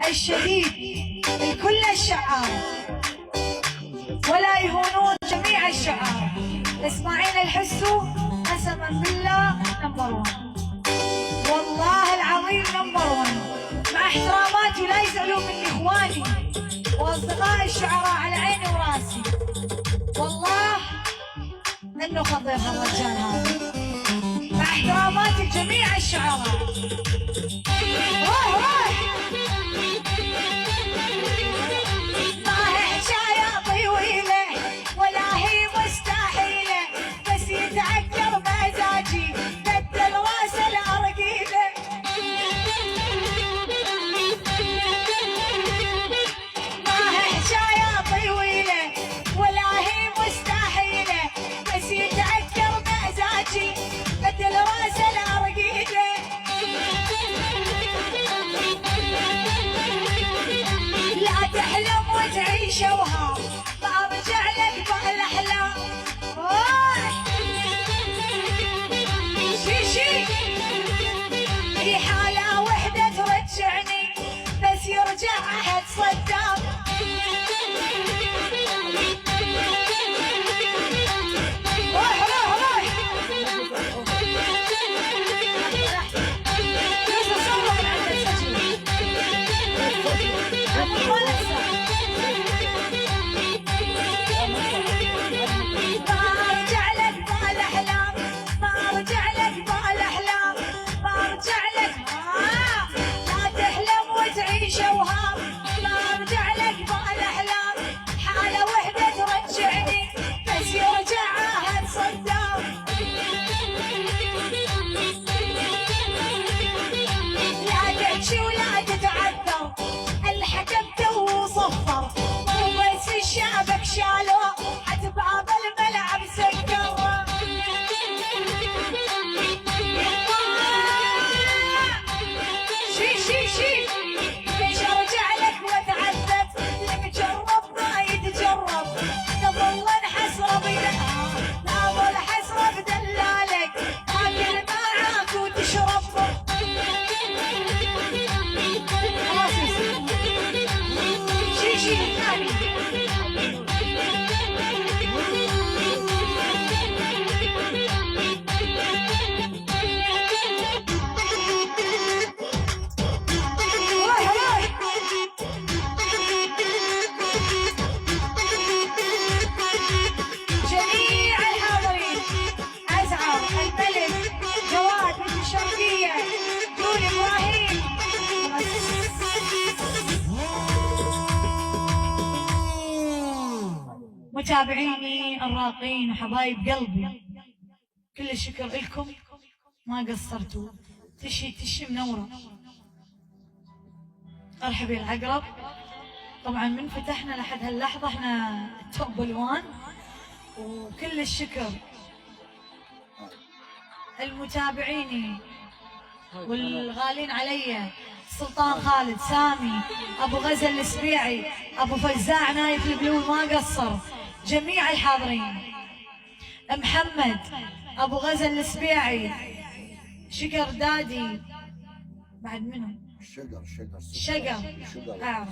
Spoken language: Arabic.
الشديد لكل الشعار، ولا يهونون جميع الشعار. اسماعيل الحسو قسما بالله نمبر 1، والله العظيم نمبر 1، مع احتراماتي لا يزعلون مني اخواني واصدقائي الشعراء على عيني وراسي، والله انه خطير هالرجال هذا، مع احتراماتي لجميع الشعراء. ما هي حكاية طويلة ولا هي مستحيلة، بس يتعكر مزاجي بدل راس الأرجيلة. ما هي حكاية طويلة ولا هي مستحيلة، بس يتعكر مزاجي بدل راس الأرجيلة. لا تحلم وتعيش وهام، ما رجع لك بهالاحلام. شي هي حالة وحدة ترجعني، بس يرجع عهد صدام. ولا تتعذر الحكم تو صفر، مو بس الشابك شالوه حتى باب الملعب سكره. شي ليش ارجع لك واتعذب؟ لك جرب ما يتجرب، تظل انحسره لا الحسره بدلالك، لكن معاك وتشرب. جميع الحاضرين أزعر الملك جواد من الشرقية دول إبراهيم. متابعيني الراقين وحبايب قلبي، كل الشكر لكم، ما قصرتوا. تشي منورة. ارحبي العقرب. طبعا من فتحنا لحد هاللحظة احنا توب الوان، وكل الشكر المتابعيني والغالين علي، سلطان خالد، سامي، ابو غزل السبيعي، ابو فزاع نايف البلول ما قصر، جميع الحاضرين، محمد ابو غزل السبيعي، شكر دادي، بعد منهم شقر اعرف